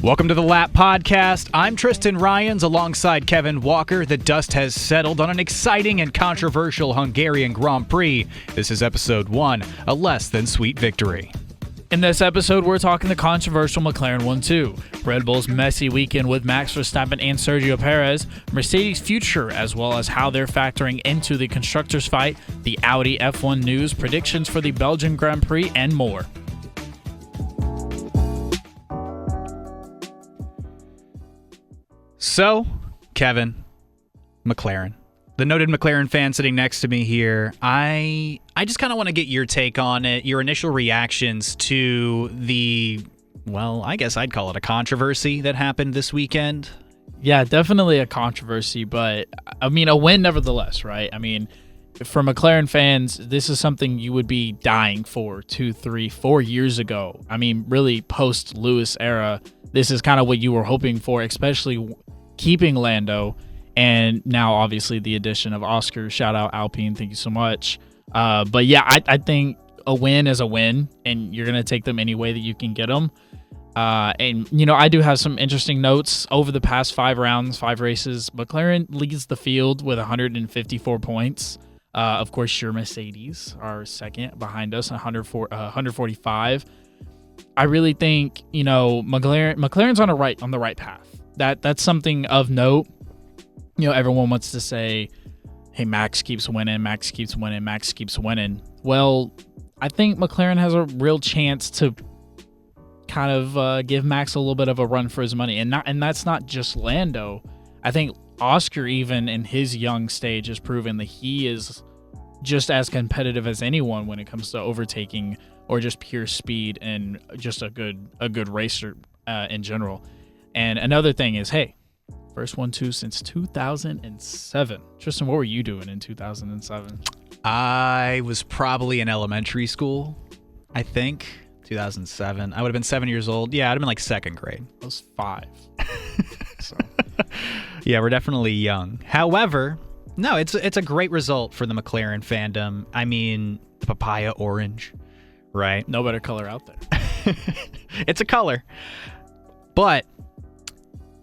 Welcome to the Lap Podcast. I'm Tristan Rines alongside Kevin Walker. The dust has settled on an exciting and controversial Hungarian Grand Prix. This is episode 1, a less than sweet victory. In this episode, we're talking the controversial McLaren 1-2, Red Bull's messy weekend with Max Verstappen and Sergio Perez, Mercedes' future, as well as how they're factoring into the constructors' fight, the Audi F1 news, predictions for the Belgian Grand Prix, and more. So, Kevin, McLaren. The noted McLaren fan sitting next to me here, I just kind of want to get your take on it, your initial reactions to the, well, I guess I'd call it a controversy that happened this weekend. Yeah, definitely a controversy, but I mean, a win nevertheless, right? I mean, for McLaren fans, this is something you would be dying for 2, 3, 4 years ago. I mean, really post-Lewis era, this is kind of what you were hoping for, especially keeping Lando. And now, obviously, the addition of Oscar. Shout out Alpine. Thank you so much. But yeah, I think a win is a win, and you're going to take them any way that you can get them. And, you know, I do have some interesting notes. Over the past 5 races, McLaren leads the field with 154 points. Of course, your Mercedes are second behind us, 145. I really think, you know, McLaren's on the right path. That's something of note. You know, everyone wants to say, hey, Max keeps winning. Well, I think McLaren has a real chance to kind of give Max a little bit of a run for his money. And that's not just Lando. I think Oscar, even in his young stage, has proven that he is just as competitive as anyone when it comes to overtaking or just pure speed and just a good racer in general. And another thing is, hey, first 1-2 since 2007. Tristan, what were you doing in 2007? I was probably in elementary school, I think. 2007. I would have been 7 years old. Yeah, I'd have been like second grade. I was 5. So. Yeah, we're definitely young. However, no, it's a great result for the McLaren fandom. I mean, the papaya orange, right? No better color out there. It's a color. But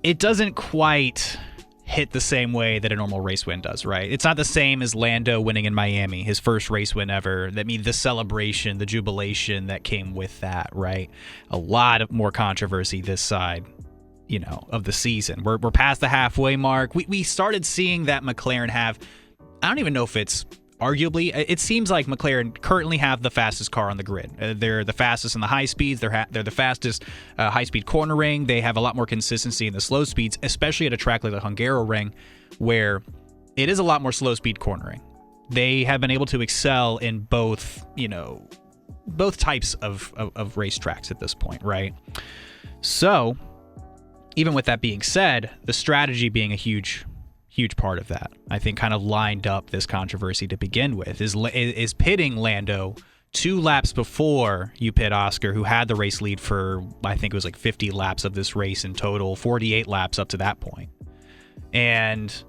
it doesn't quite hit the same way that a normal race win does, right? It's not the same as Lando winning in Miami, his first race win ever. That means the celebration, the jubilation that came with that, right? A lot of more controversy this side, you know, of the season. We're past the halfway mark. We started seeing that McLaren have, I don't even know if it's arguably, it seems like McLaren currently have the fastest car on the grid. They're the fastest in the high speeds. They're the fastest high-speed cornering. They have a lot more consistency in the slow speeds, especially at a track like the Hungaroring, where it is a lot more slow-speed cornering. They have been able to excel in both, you know, both types of racetracks at this point, right? So, even with that being said, the strategy being a huge part of that, I think, kind of lined up this controversy to begin with, is pitting Lando 2 laps before you pit Oscar, who had the race lead for, I think it was like 50 laps of this race in total, 48 laps up to that point. And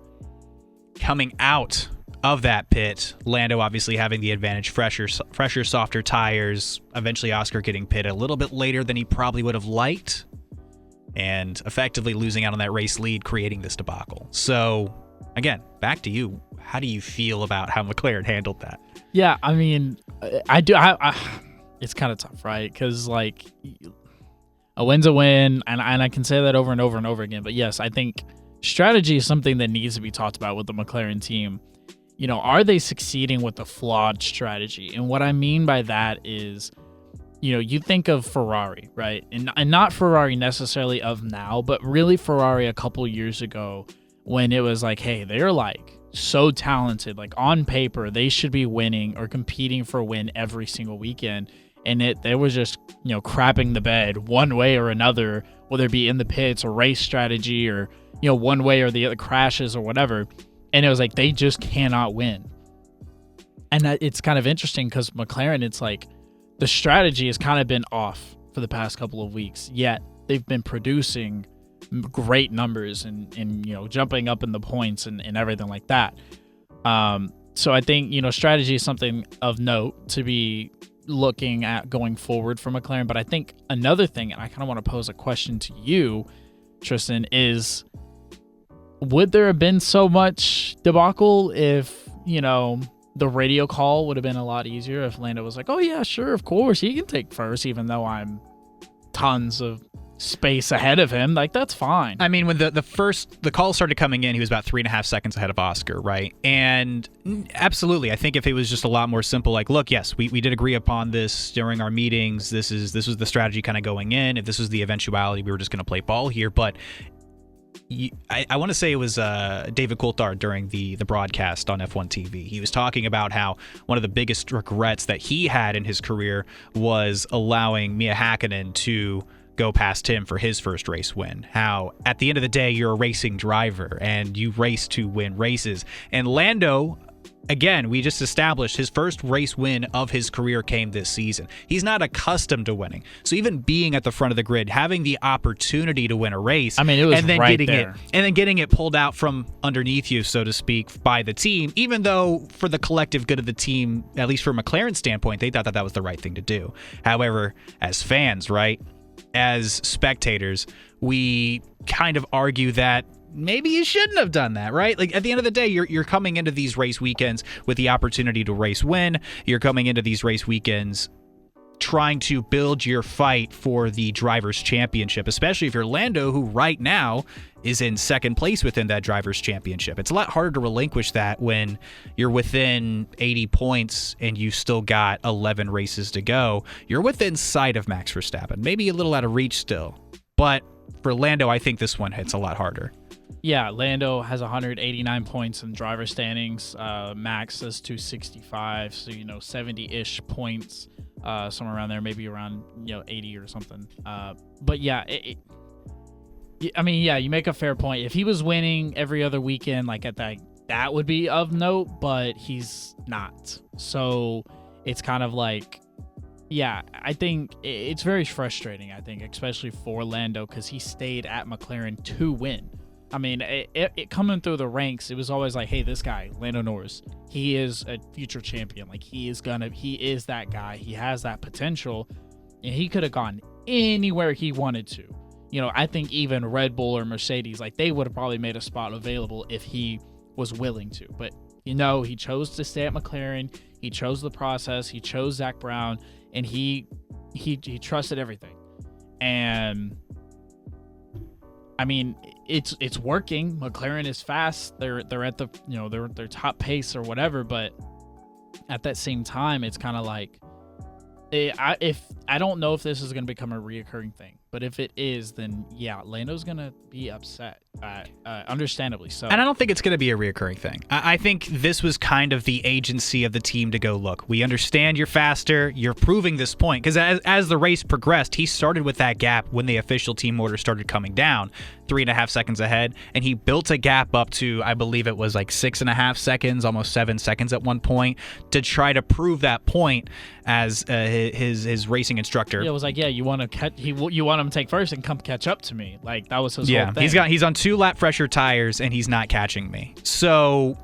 coming out of that pit, Lando obviously having the advantage, fresher, softer tires, eventually Oscar getting pitted a little bit later than he probably would have liked, and effectively losing out on that race lead, creating this debacle. So, again, back to you. How do you feel about how McLaren handled that? Yeah, I mean, it's kind of tough, right? Because, like, a win's a win, and I can say that over and over and over again. But, yes, I think strategy is something that needs to be talked about with the McLaren team. You know, are they succeeding with a flawed strategy? And what I mean by that is, you know, you think of Ferrari, right? And not Ferrari necessarily of now, but really Ferrari a couple years ago, when it was like, hey, they're like so talented. Like on paper, they should be winning or competing for a win every single weekend. And they was just, you know, crapping the bed one way or another, whether it be in the pits or race strategy or, you know, one way or the other, crashes or whatever. And it was like, they just cannot win. And it's kind of interesting because McLaren, it's like, the strategy has kind of been off for the past couple of weeks, yet they've been producing great numbers and you know, jumping up in the points and everything like that. So I think, you know, strategy is something of note to be looking at going forward for McLaren. But I think another thing, and I kind of want to pose a question to you, Tristan, is would there have been so much debacle if, the radio call would have been a lot easier if Lando was like, oh yeah, sure, of course, he can take first, even though I'm tons of space ahead of him. Like, that's fine. I mean, when the call started coming in, he was about 3.5 seconds ahead of Oscar, right? And absolutely, I think if it was just a lot more simple, like, look, yes, we did agree upon this during our meetings. This was the strategy kind of going in. If this was the eventuality, we were just going to play ball here. But I want to say it was David Coulthard during the broadcast on F1 TV. He was talking about how one of the biggest regrets that he had in his career was allowing Mia Hakkinen to go past him for his first race win. How at the end of the day, you're a racing driver and you race to win races. And Lando, again, we just established his first race win of his career came this season. He's not accustomed to winning. So even being at the front of the grid, having the opportunity to win a race, I mean, it was and then right getting there. and then getting it pulled out from underneath you, so to speak, by the team, even though for the collective good of the team, at least from McLaren's standpoint, they thought that was the right thing to do. However, as fans, right, as spectators, we kind of argue that maybe you shouldn't have done that, right? Like, at the end of the day, you're coming into these race weekends with the opportunity to race win. You're coming into these race weekends trying to build your fight for the Drivers' Championship, especially if you're Lando, who right now is in second place within that Drivers' Championship. It's a lot harder to relinquish that when you're within 80 points and you've still got 11 races to go. You're within sight of Max Verstappen, maybe a little out of reach still. But for Lando, I think this one hits a lot harder. Yeah, Lando has 189 points in driver standings. Max is 265, so 70-ish points, somewhere around there, maybe around 80 or something. But yeah, you make a fair point. If he was winning every other weekend, like at that would be of note, but he's not. So it's kind of like, yeah, I think it's very frustrating. I think especially for Lando because he stayed at McLaren to win. I mean, it coming through the ranks, it was always like, hey, this guy, Lando Norris, he is a future champion. Like, he is that guy. He has that potential, and he could have gone anywhere he wanted to. I think even Red Bull or Mercedes, like, they would have probably made a spot available if he was willing to. But, he chose to stay at McLaren. He chose the process. He chose Zach Brown, and he trusted everything. And I mean, it's working. McLaren is fast. They're at the their top pace or whatever. But at that same time, it's kind of like, I don't know if this is going to become a reoccurring thing. But if it is, then yeah, Lando's going to be upset, understandably so. And I don't think it's going to be a reoccurring thing. I think this was kind of the agency of the team to go, look, we understand you're faster. You're proving this point. Because as the race progressed, he started with that gap when the official team order started coming down, 3.5 seconds ahead. And he built a gap up to, I believe it was like 6.5 seconds, almost 7 seconds at one point, to try to prove that point as his racing instructor. Yeah, it was like, yeah, you want him to take first and come catch up to me. Like, that was his whole thing. He's on 2 lap fresher tires and he's not catching me. So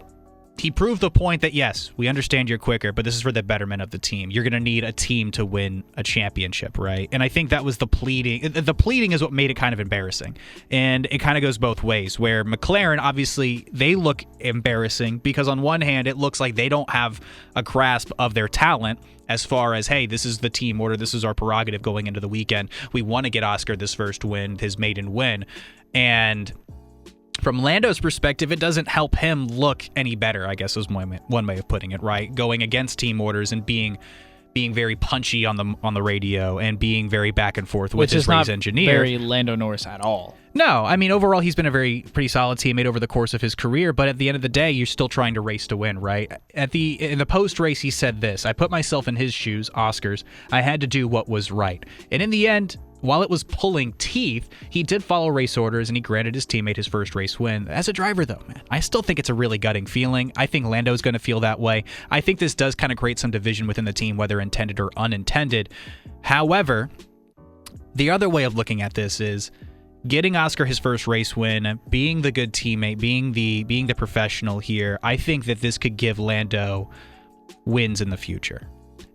he proved the point that, yes, we understand you're quicker, but this is for the betterment of the team. You're going to need a team to win a championship, right? And I think that was the pleading. The pleading is what made it kind of embarrassing. And it kind of goes both ways, where McLaren, obviously, they look embarrassing because on one hand, it looks like they don't have a grasp of their talent as far as, hey, this is the team order. This is our prerogative going into the weekend. We want to get Oscar this first win, his maiden win. And from Lando's perspective, it doesn't help him look any better, I guess is one way of putting it, right? Going against team orders and being very punchy on the radio and being very back and forth with his race engineer. Very Lando Norris at all. No, I mean, overall, he's been a pretty solid teammate over the course of his career, but at the end of the day, you're still trying to race to win, right? In the post-race, he said this: I put myself in his shoes, Oscar's. I had to do what was right. And in the end, while it was pulling teeth, he did follow race orders and he granted his teammate his first race win. As a driver, though, man, I still think it's a really gutting feeling. I think Lando's going to feel that way. I think this does kind of create some division within the team, whether intended or unintended. However, the other way of looking at this is getting Oscar his first race win, being the good teammate, being the professional here. I think that this could give Lando wins in the future.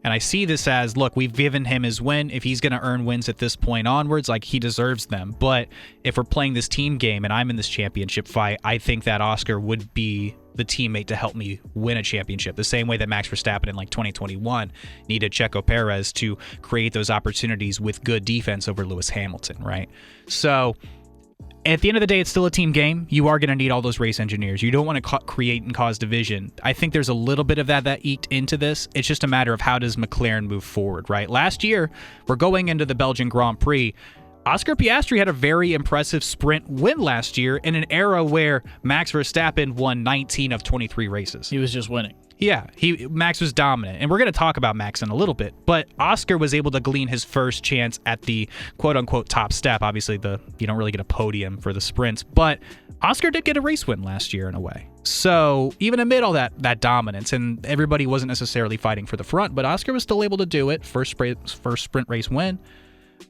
And I see this as, look, we've given him his win. If he's going to earn wins at this point onwards, like, he deserves them. But if we're playing this team game and I'm in this championship fight, I think that Oscar would be the teammate to help me win a championship. The same way that Max Verstappen in like 2021 needed Checo Perez to create those opportunities with good defense over Lewis Hamilton, right? So at the end of the day, it's still a team game. You are going to need all those race engineers. You don't want to create and cause division. I think there's a little bit of that eked into this. It's just a matter of how does McLaren move forward, right? Last year, we're going into the Belgian Grand Prix. Oscar Piastri had a very impressive sprint win last year in an era where Max Verstappen won 19 of 23 races. He was just winning. Yeah, Max was dominant, and we're going to talk about Max in a little bit, but Oscar was able to glean his first chance at the quote-unquote top step. Obviously, you don't really get a podium for the sprints, but Oscar did get a race win last year in a way. So even amid all that dominance, and everybody wasn't necessarily fighting for the front, but Oscar was still able to do it. First sprint race win.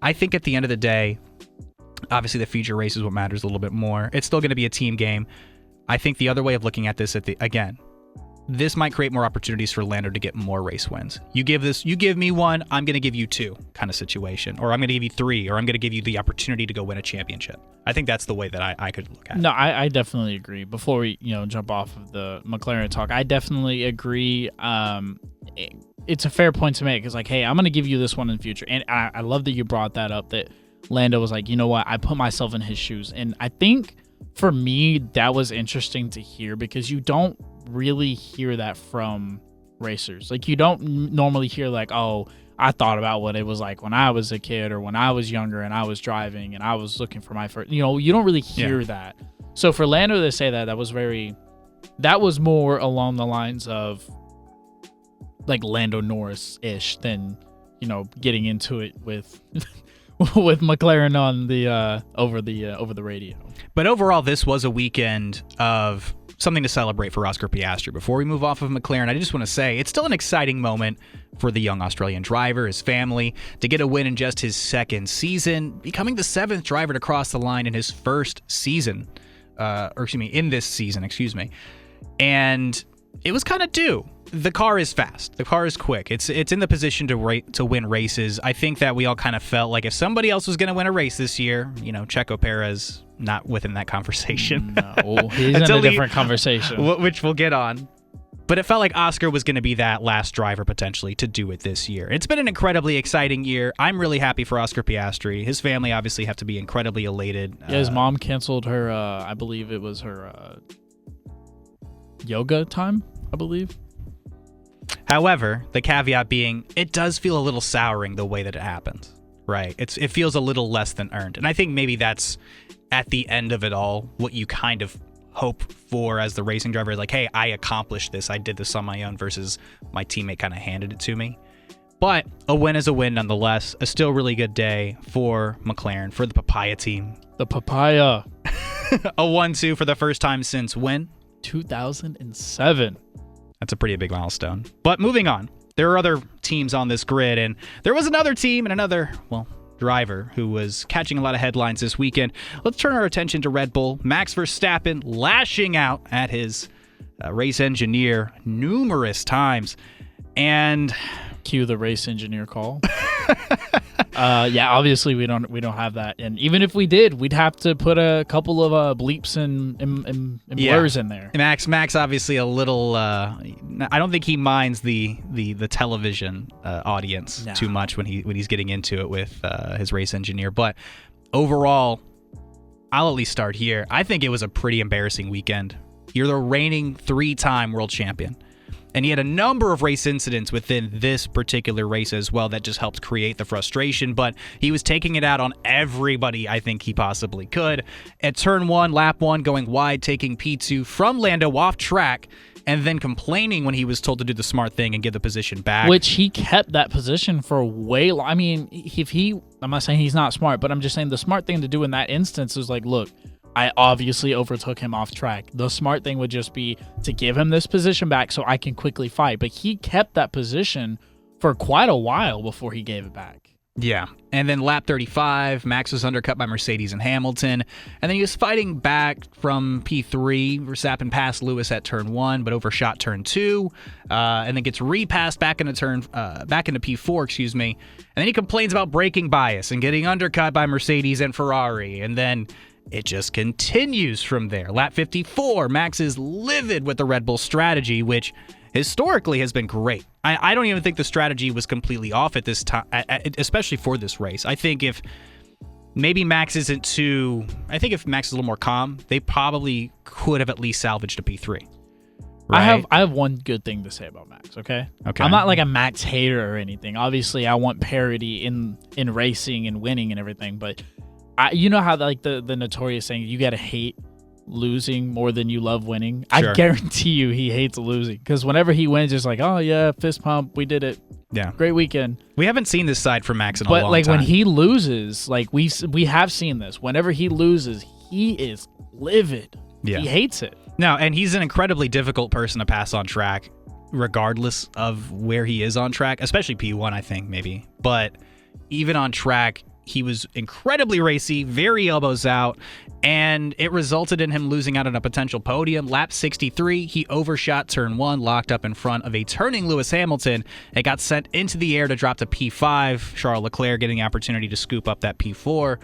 I think at the end of the day, obviously the feature race is what matters a little bit more. It's still going to be a team game. I think the other way of looking at this, this might create more opportunities for Lando to get more race wins. You give me one, I'm going to give you two kind of situation. Or I'm going to give you three, or I'm going to give you the opportunity to go win a championship. I think that's the way that I could look at it. No, I definitely agree. Before we jump off of the McLaren talk, I definitely agree. It's a fair point to make. It's like, hey, I'm going to give you this one in the future. And I love that you brought that up, that Lando was like, you know what, I put myself in his shoes. And I think for me, that was interesting to hear because you don't really hear that from racers. Like, you don't normally hear like, oh, I thought about what it was like when I was a kid or when I was younger and I was driving and I was looking for my first, you don't really hear that. So for Lando to say that was more along the lines of like Lando Norris-ish than, getting into it with with McLaren on the over the radio. But overall, this was a weekend of something to celebrate for Oscar Piastri. Before we move off of McLaren, I just want to say it's still an exciting moment for the young Australian driver, his family, to get a win in just his second season, becoming the 7th driver to cross the line in his first season, in this season. And it was kind of due. The car is fast. The car is quick. It's in the position to win races. I think that we all kind of felt like if somebody else was going to win a race this year, Checo Perez, not within that conversation. No, he's in a different conversation. Which we'll get on. But it felt like Oscar was going to be that last driver potentially to do it this year. It's been an incredibly exciting year. I'm really happy for Oscar Piastri. His family obviously have to be incredibly elated. Yeah, his mom canceled her, I believe it was her yoga time, I believe. However, the caveat being, it does feel a little souring the way that it happens, right? It feels a little less than earned. And I think maybe that's, at the end of it all, what you kind of hope for as the racing driver. Like, hey, I accomplished this. I did this on my own versus my teammate kind of handed it to me. But a win is a win nonetheless. A still really good day for McLaren, for the Papaya team. The Papaya. A 1-2 for the first time since when? 2007. That's a pretty big milestone. But moving on, there are other teams on this grid, and there was another team and another, driver who was catching a lot of headlines this weekend. Let's turn our attention to Red Bull. Max Verstappen lashing out at his race engineer numerous times. And cue the race engineer call. Obviously we don't have that, and even if we did, we'd have to put a couple of bleeps and blurs in there. Max obviously a little. I don't think he minds the television audience too much when he's getting into it with his race engineer. But overall, I'll at least start here. I think it was a pretty embarrassing weekend. You're the reigning 3-time world champion. And he had a number of race incidents within this particular race as well that just helped create the frustration. But he was taking it out on everybody I think he possibly could. At turn 1, lap 1, going wide, taking P2 from Lando off track, and then complaining when he was told to do the smart thing and give the position back. Which he kept that position for way long. I mean, I'm not saying he's not smart, but I'm just saying the smart thing to do in that instance is like, look, I obviously overtook him off track. The smart thing would just be to give him this position back so I can quickly fight. But he kept that position for quite a while before he gave it back. Yeah. And then lap 35, Max was undercut by Mercedes and Hamilton. And then he was fighting back from P3. Verstappen passed Lewis at turn 1, but overshot turn 2. And then gets repassed back into P4, excuse me. And then he complains about braking bias and getting undercut by Mercedes and Ferrari. And then it just continues from there. Lap 54, Max is livid with the Red Bull strategy, which historically has been great. I don't even think the strategy was completely off at this time, especially for this race. I think if Max is a little more calm, they probably could have at least salvaged a P3. Right? I have one good thing to say about Max, okay? I'm not like a Max hater or anything. Obviously, I want parity in racing and winning and everything, but you know how like the notorious saying, you got to hate losing more than you love winning. Sure. I guarantee you he hates losing, because whenever he wins, it's like, oh yeah, fist pump, we did it. Yeah, great weekend. We haven't seen this side from Max in a long time. But like when he loses, like we have seen this. Whenever he loses, he is livid. Yeah, he hates it. No, and he's an incredibly difficult person to pass on track, regardless of where he is on track, especially P1, I think maybe. But even on track, he was incredibly racy, very elbows out, and it resulted in him losing out on a potential podium. Lap 63, he overshot turn 1, locked up in front of a turning Lewis Hamilton. It got sent into the air to drop to P5, Charles Leclerc getting the opportunity to scoop up that P4.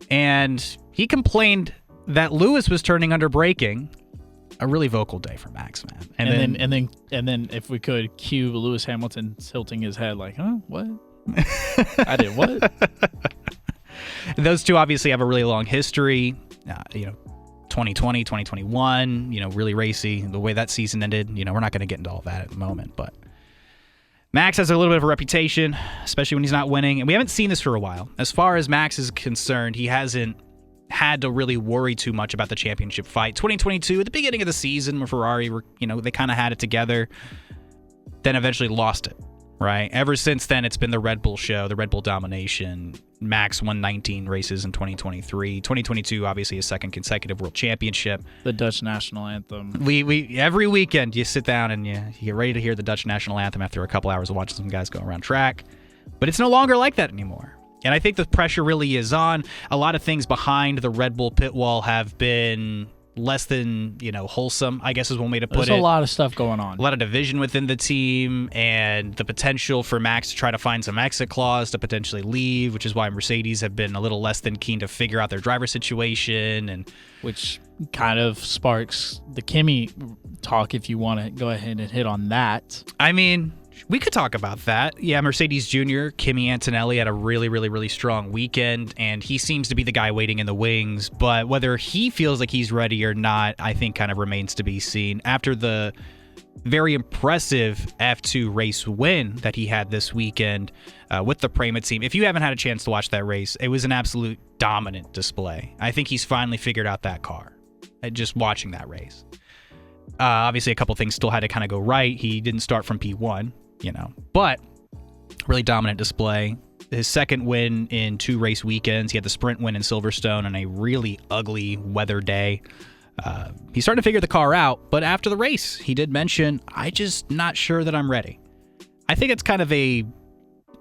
And he complained that Lewis was turning under braking. A really vocal day for Max, man. And then if we could cue Lewis Hamilton tilting his head like, huh, what? I did what? Those two obviously have a really long history. 2020, 2021, really racy. The way that season ended, we're not going to get into all that at the moment. But Max has a little bit of a reputation, especially when he's not winning. And we haven't seen this for a while. As far as Max is concerned, he hasn't had to really worry too much about the championship fight. 2022, at the beginning of the season, where Ferrari were, they kind of had it together, then eventually lost it. Right. Ever since then, it's been the Red Bull show, the Red Bull domination. Max won 19 races in 2023. 2022, obviously, his second consecutive world championship. The Dutch national anthem. We every weekend you sit down and you get ready to hear the Dutch national anthem after a couple hours of watching some guys go around track. But it's no longer like that anymore. And I think the pressure really is on. A lot of things behind the Red Bull pit wall have been less than, wholesome, I guess is one way to put it. There's a lot of stuff going on. A lot of division within the team, and the potential for Max to try to find some exit clause to potentially leave, which is why Mercedes have been a little less than keen to figure out their driver situation. And which kind of sparks the Kimi talk, if you want to go ahead and hit on that. I mean, we could talk about that. Yeah, Mercedes Junior Kimi Antonelli had a really, really, really strong weekend, and he seems to be the guy waiting in the wings. But whether he feels like he's ready or not, I think kind of remains to be seen. After the very impressive F2 race win that he had this weekend with the Prema team, if you haven't had a chance to watch that race, it was an absolute dominant display. I think he's finally figured out that car, just watching that race. Obviously, a couple things still had to kind of go right. He didn't start from P1. But really dominant display. His second win in 2 race weekends. He had the sprint win in Silverstone on a really ugly weather day. He's starting to figure the car out, but after the race, he did mention, I just not sure that I'm ready. I think it's kind of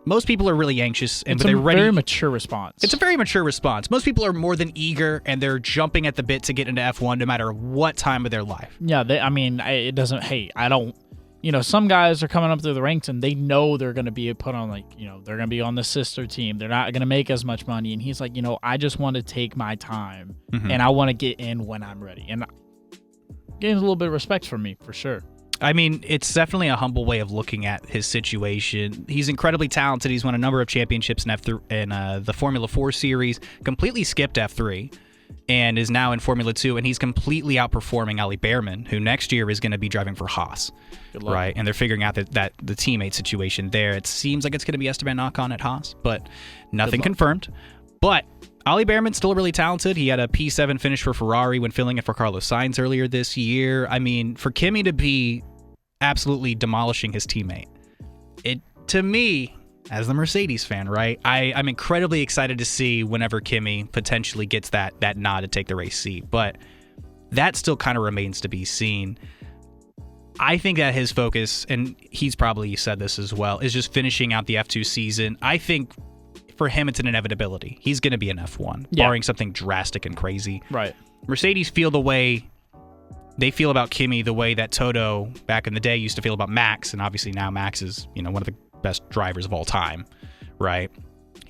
most people are really anxious, and they're ready. It's a very mature response. It's a very mature response. Most people are more than eager, and they're jumping at the bit to get into F1 no matter what time of their life. Yeah, it doesn't, I don't, some guys are coming up through the ranks and they know they're going to be put on, they're going to be on the sister team. They're not going to make as much money. And he's like, I just want to take my time and I want to get in when I'm ready. And gains a little bit of respect from me, for sure. I mean, it's definitely a humble way of looking at his situation. He's incredibly talented. He's won a number of championships in the Formula 4 series, completely skipped F3. And is now in Formula 2, and he's completely outperforming Ali Behrman, who next year is going to be driving for Haas, right? And they're figuring out that the teammate situation there. It seems like it's going to be Esteban Ocon at Haas, but nothing confirmed. But Ali Behrman's still really talented. He had a P7 finish for Ferrari when filling in for Carlos Sainz earlier this year. I mean, for Kimi to be absolutely demolishing his teammate, to me, as the Mercedes fan, right, I'm incredibly excited to see whenever Kimi potentially gets that nod to take the race seat. But that still kind of remains to be seen. I think that his focus, and he's probably said this as well, is just finishing out the F2 season. I think for him, it's an inevitability. He's going to be an F1, barring something drastic and crazy. Right. Mercedes feel the way they feel about Kimi, the way that Toto back in the day used to feel about Max, and obviously now Max is, one of the best drivers of all time, right?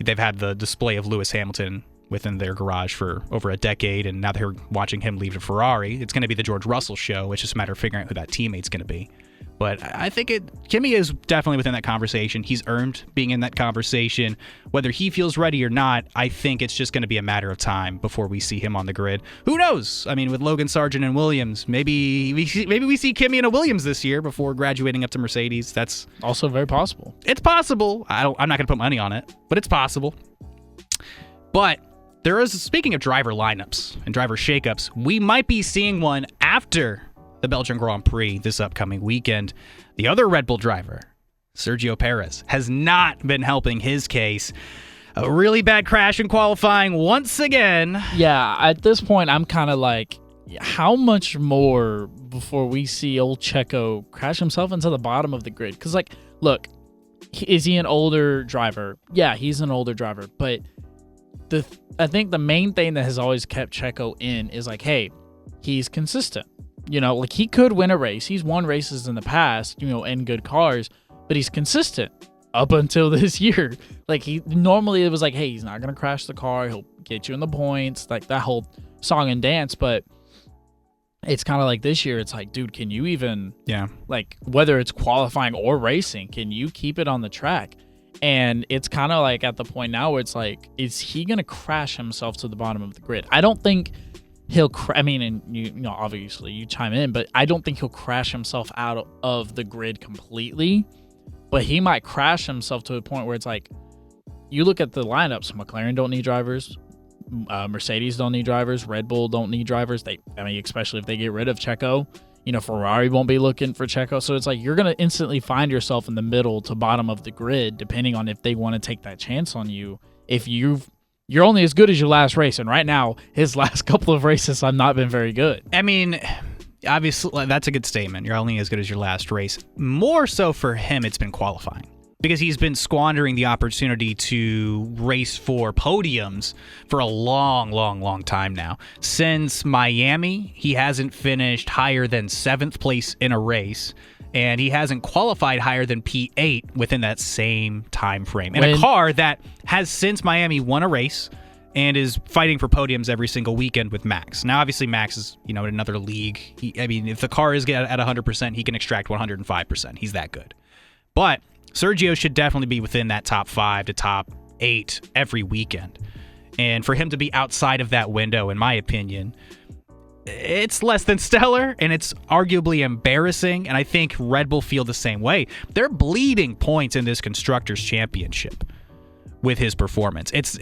They've had the display of Lewis Hamilton within their garage for over a decade, and now they're watching him leave to Ferrari. It's going to be the George Russell show. It's just a matter of figuring out who that teammate's going to be. But I think Kimi is definitely within that conversation. He's earned being in that conversation. Whether he feels ready or not, I think it's just going to be a matter of time before we see him on the grid. Who knows? I mean, with Logan Sargent and Williams, maybe we see Kimi in a Williams this year before graduating up to Mercedes. That's also very possible. It's possible. I'm not going to put money on it, but it's possible. But there is, speaking of driver lineups and driver shakeups, we might be seeing one after the Belgian Grand Prix this upcoming weekend. The other Red Bull driver, Sergio Perez, has not been helping his case. A really bad crash in qualifying once again. Yeah, at this point, I'm kind of like, how much more before we see old Checo crash himself into the bottom of the grid? Because, look, is he an older driver? Yeah, he's an older driver. But I think the main thing that has always kept Checo in is hey, he's consistent. He could win a race. He's won races in the past, in good cars, but he's consistent up until this year. Normally it was hey, he's not going to crash the car. He'll get you in the points, that whole song and dance. But it's kind of this year, it's dude, can you even, whether it's qualifying or racing, can you keep it on the track? And it's kind of at the point now where it's is he going to crash himself to the bottom of the grid? I don't think he'll and obviously you chime in, but I don't think he'll crash himself out of the grid completely, but he might crash himself to a point where it's you look at the lineups, McLaren don't need drivers, Mercedes don't need drivers, Red Bull don't need drivers. Especially if they get rid of Checo, Ferrari won't be looking for Checo. So it's you're going to instantly find yourself in the middle to bottom of the grid, depending on if they want to take that chance on you. If you're only as good as your last race, and right now, his last couple of races have not been very good. I mean, obviously, that's a good statement. You're only as good as your last race. More so for him, it's been qualifying, because he's been squandering the opportunity to race for podiums for a long time now. Since Miami, he hasn't finished higher than 7th place in a race, and he hasn't qualified higher than P8 within that same time frame. In a car that has since Miami won a race and is fighting for podiums every single weekend with Max. Now, obviously, Max is in another league. If the car is at 100%, he can extract 105%. He's that good. But Sergio should definitely be within that top 5 to top 8 every weekend. And for him to be outside of that window, in my opinion, it's less than stellar, and it's arguably embarrassing, and I think Red Bull feel the same way. They're bleeding points in this Constructors' Championship with his performance. It's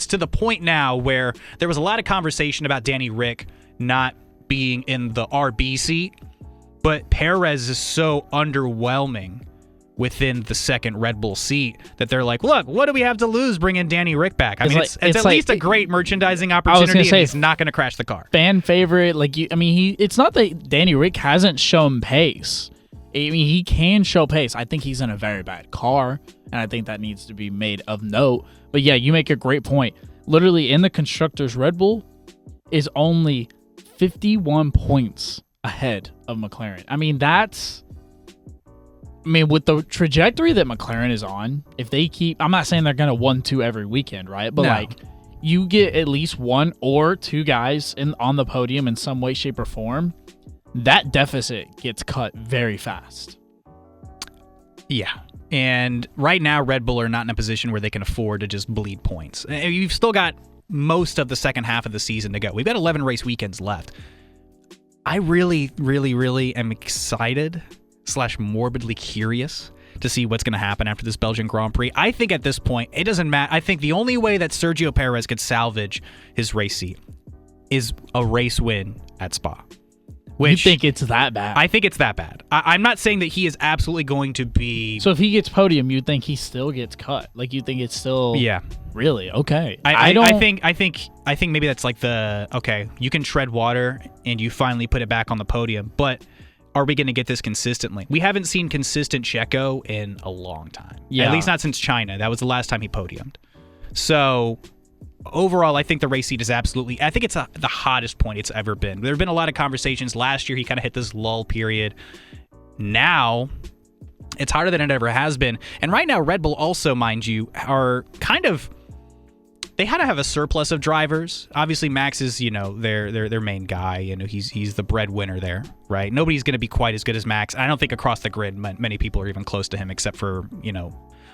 to the point now where there was a lot of conversation about Danny Rick not being in the RB seat, but Perez is so underwhelming within the second Red Bull seat that they're look, what do we have to lose bringing Danny Rick back? It's at least a great merchandising opportunity, and he's not going to crash the car. Fan favorite, it's not that Danny Rick hasn't shown pace. He can show pace. I think he's in a very bad car, and I think that needs to be made of note. But yeah, you make a great point. Literally, in the Constructors, Red Bull is only 51 points ahead of McLaren. With the trajectory that McLaren is on, if they keep, I'm not saying they're going to 1-2 every weekend, right? But no. You get at least 1 or 2 guys on the podium in some way, shape, or form, that deficit gets cut very fast. Yeah. And right now, Red Bull are not in a position where they can afford to just bleed points. You've still got most of the second half of the season to go. We've got 11 race weekends left. I really, really, really am excited / morbidly curious to see what's going to happen after this Belgian Grand Prix. I think at this point, it doesn't matter. I think the only way that Sergio Perez could salvage his race seat is a race win at Spa. You think it's that bad? I think it's that bad. I'm not saying that he is absolutely going to be... So if he gets podium, you think he still gets cut? You think it's still... Yeah. Really? Okay. I think maybe that's okay, you can tread water and you finally put it back on the podium, but are we going to get this consistently? We haven't seen consistent Checo in a long time. Yeah. At least not since China. That was the last time he podiumed. So overall, I think the race seat is absolutely, I think it's the hottest point it's ever been. There have been a lot of conversations. Last year, he kind of hit this lull period. Now, it's harder than it ever has been. And right now, Red Bull also, mind you, are kind of, they had to have a surplus of drivers. Obviously, Max is, their main guy. He's the breadwinner there, right? Nobody's going to be quite as good as Max. I don't think across the grid, many people are even close to him, except for,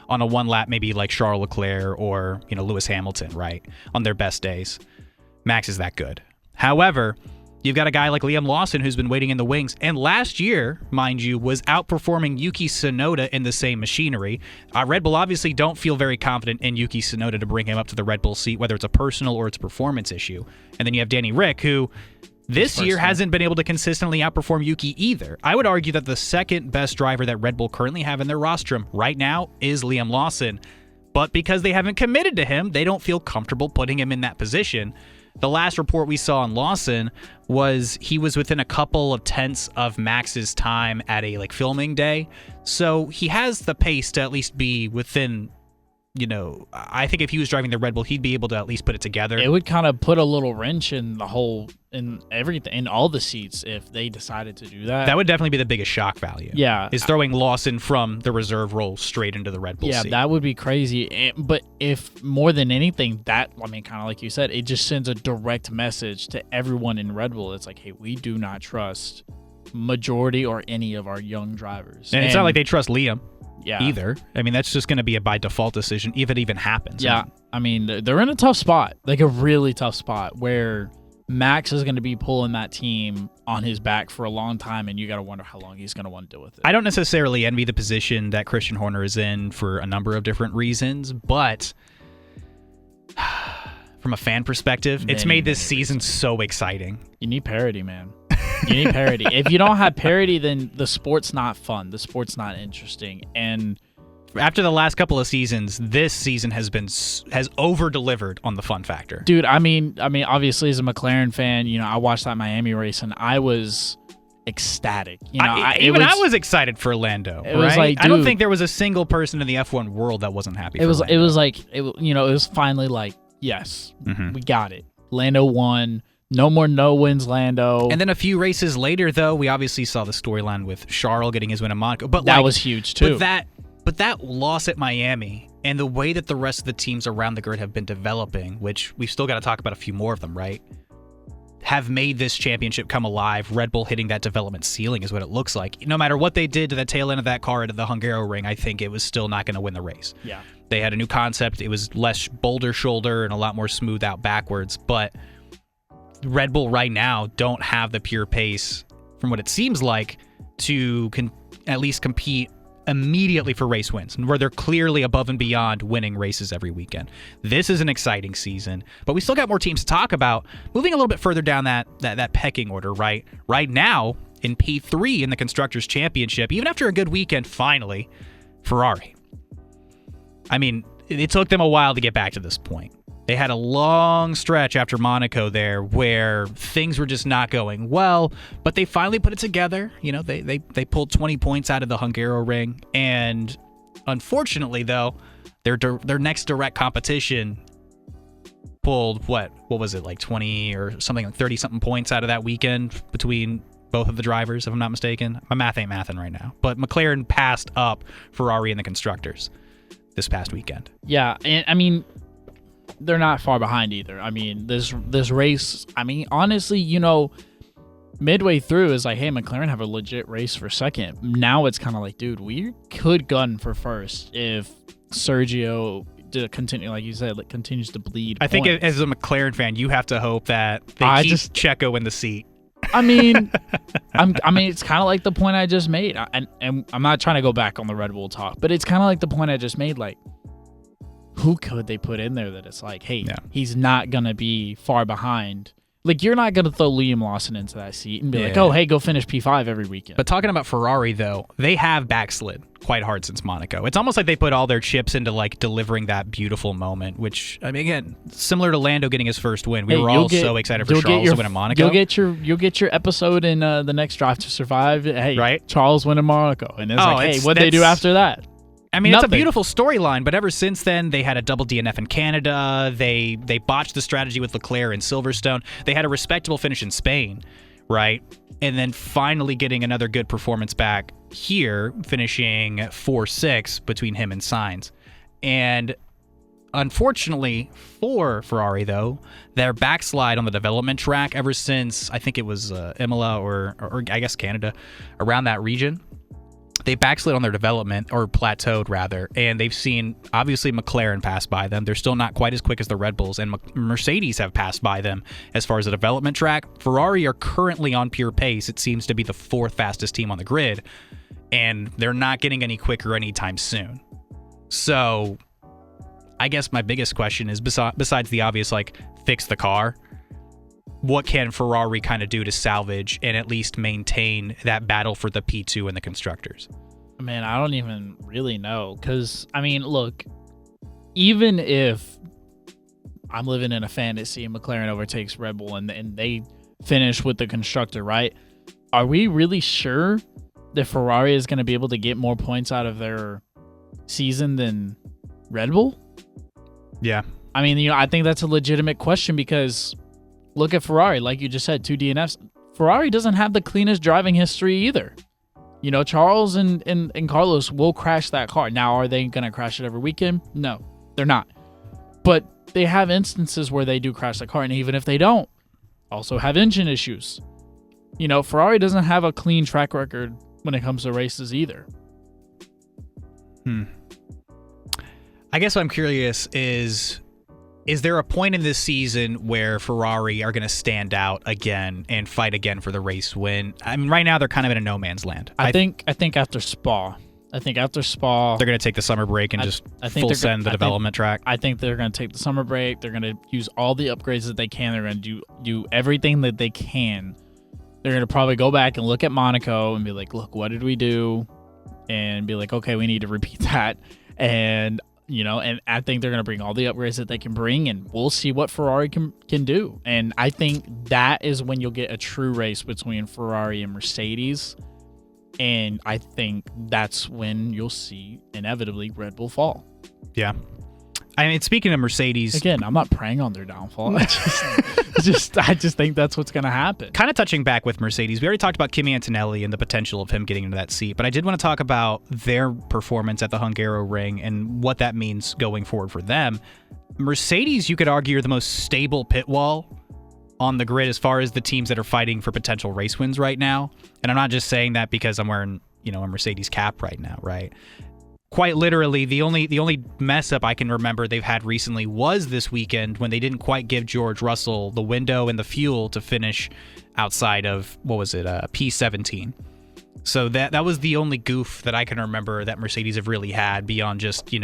on a one lap, maybe like Charles Leclerc or, Lewis Hamilton, right? On their best days. Max is that good. However, you've got a guy like Liam Lawson who's been waiting in the wings. And last year, mind you, was outperforming Yuki Tsunoda in the same machinery. Red Bull obviously don't feel very confident in Yuki Tsunoda to bring him up to the Red Bull seat, whether it's a personal or it's a performance issue. And then you have Danny Rick, who this year hasn't been able to consistently outperform Yuki either. I would argue that the second best driver that Red Bull currently have in their rostrum right now is Liam Lawson. But because they haven't committed to him, they don't feel comfortable putting him in that position. The last report we saw on Lawson was he was within a couple of tenths of Max's time at a filming day. So he has the pace to at least be within, I think if he was driving the Red Bull, he'd be able to at least put it together. It would kind of put a little wrench in the whole, in everything, in all the seats if they decided to do that. That would definitely be the biggest shock value. Yeah. Is throwing Lawson from the reserve role straight into the Red Bull seat. Yeah, that would be crazy. But if more than anything, kind of like you said, it just sends a direct message to everyone in Red Bull. It's like, hey, we do not trust majority or any of our young drivers. And it's not like they trust Liam. Yeah. Either. I mean, that's just going to be a by default decision if it even happens. Yeah. I mean, they're in a tough spot, like a really tough spot where Max is going to be pulling that team on his back for a long time, and you got to wonder how long he's going to want to deal with it. I don't necessarily envy the position that Christian Horner is in for a number of different reasons, but from a fan perspective, it's made this season so exciting. You need parity, man. You need parity. If you don't have parity, then the sport's not fun. The sport's not interesting. And after the last couple of seasons, this season has over-delivered on the fun factor. Dude, I mean, obviously as a McLaren fan, I watched that Miami race and I was ecstatic. I was excited for Lando. It was like, dude, I don't think there was a single person in the F1 world that wasn't happy. It was finally like, yes, we got it. Lando won. No more no-wins, Lando. And then a few races later, though, we obviously saw the storyline with Charles getting his win in Monaco. But that was huge, too. But that loss at Miami and the way that the rest of the teams around the grid have been developing, which we've still got to talk about a few more of them, right, have made this championship come alive. Red Bull hitting that development ceiling is what it looks like. No matter what they did to the tail end of that car at the Hungaroring, I think it was still not going to win the race. Yeah. They had a new concept. It was less boulder shoulder and a lot more smooth out backwards, but Red Bull right now don't have the pure pace, from what it seems like, to at least compete immediately for race wins, where they're clearly above and beyond winning races every weekend. This is an exciting season, but we still got more teams to talk about. Moving a little bit further down that pecking order, right? Right now, in P3 in the Constructors' Championship, even after a good weekend, finally, Ferrari. I mean, it took them a while to get back to this point. They had a long stretch after Monaco there where things were just not going well, but they finally put it together. They pulled 20 points out of the Hungaroring, and unfortunately, though, their next direct competition pulled what was it, like 20 or something, like 30-something points out of that weekend between both of the drivers, if I'm not mistaken. My math ain't mathing right now, but McLaren passed up Ferrari and the Constructors this past weekend. Yeah, and I mean, they're not far behind either. I mean, this race, honestly, midway through is like, hey, McLaren have a legit race for second. Now it's kind of like, dude, we could gun for first if Sergio continue, like you said, continues to bleed I think as a McLaren fan, you have to hope that they keep Checo in the seat. It's kind of like the point I just made, and I'm not trying to go back on the Red Bull talk, but it's kind of like the point I just made, like, who could they put in there that it's like, hey, he's not going to be far behind Like, you're not going to throw Liam Lawson into that seat and be like, Yeah. oh, hey, go finish P5 every weekend. But talking about Ferrari, though, they have backslid quite hard since Monaco. It's almost like they put all their chips into like delivering that beautiful moment, which, I mean, again, similar to Lando getting his first win. We were all so excited for Charles to win in Monaco. You'll get your episode in the next Drive to Survive. Hey, right? Charles win in Monaco. And it's hey, what'd they do after that? I mean, Nothing. It's a beautiful storyline, but ever since then, they had a double DNF in Canada. They botched the strategy with Leclerc in Silverstone. They had a respectable finish in Spain, right? And then finally getting another good performance back here, finishing 4-6 between him and Sainz. And unfortunately for Ferrari, though, their backslide on the development track ever since, I think it was Imola or I guess Canada, around that region, they backslid on their development, or plateaued rather, and they've seen obviously McLaren pass by them. They're still not quite as quick as the Red Bulls, and Mercedes have passed by them as far as the development track. Ferrari are currently on pure pace. It seems to be the fourth fastest team on the grid, and they're not getting any quicker anytime soon. So I guess my biggest question is, besides the obvious, like, fix the car, what can Ferrari kind of do to salvage and at least maintain that battle for the P2 and the constructors? Man, I don't even really know. Because, I mean, look, even if I'm living in a fantasy and McLaren overtakes Red Bull and they finish with the constructor, right? Are we really sure that Ferrari is going to be able to get more points out of their season than Red Bull? Yeah. I mean, I think that's a legitimate question because look at Ferrari, like you just said, 2 DNFs. Ferrari doesn't have the cleanest driving history either. Charles and Carlos will crash that car. Now, are they going to crash it every weekend? No, they're not. But they have instances where they do crash the car, and even if they don't, also have engine issues. Ferrari doesn't have a clean track record when it comes to races either. I guess what I'm curious is there a point in this season where Ferrari are going to stand out again and fight again for the race win? I mean, right now they're kind of in a no man's land. I think after Spa. They're going to take the summer break and just full send the development track. I think they're going to take the summer break. They're going to use all the upgrades that they can. They're going to do everything that they can. They're going to probably go back and look at Monaco and be like, look, what did we do? And be like, okay, we need to repeat that. And and I think they're going to bring all the upgrades that they can bring, and we'll see what Ferrari can do. And I think that is when you'll get a true race between Ferrari and Mercedes. And I think that's when you'll see, inevitably, Red Bull fall. Yeah. I mean, speaking of Mercedes... Again, I'm not preying on their downfall. I just think that's what's going to happen. Kind of touching back with Mercedes, we already talked about Kimi Antonelli and the potential of him getting into that seat, but I did want to talk about their performance at the Hungaroring and what that means going forward for them. Mercedes, you could argue, are the most stable pit wall on the grid as far as the teams that are fighting for potential race wins right now. And I'm not just saying that because I'm wearing, a Mercedes cap right now, right? Quite literally, the only mess up I can remember they've had recently was this weekend when they didn't quite give George Russell the window and the fuel to finish outside of, P17. So that was the only goof that I can remember that Mercedes have really had beyond just,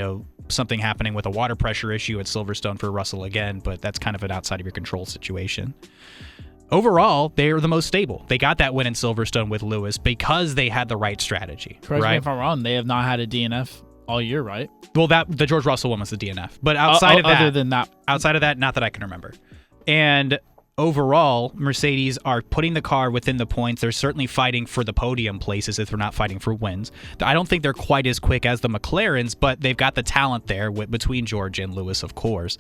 something happening with a water pressure issue at Silverstone for Russell again, but that's kind of an outside of your control situation. Overall, they are the most stable. They got that win in Silverstone with Lewis because they had the right strategy. Correct me if I'm wrong. They have not had a DNF all year, right? Well, the George Russell one was the DNF, but outside of that, other than that, not that I can remember. And overall, Mercedes are putting the car within the points. They're certainly fighting for the podium places if they're not fighting for wins. I don't think they're quite as quick as the McLarens, but they've got the talent there between George and Lewis, of course.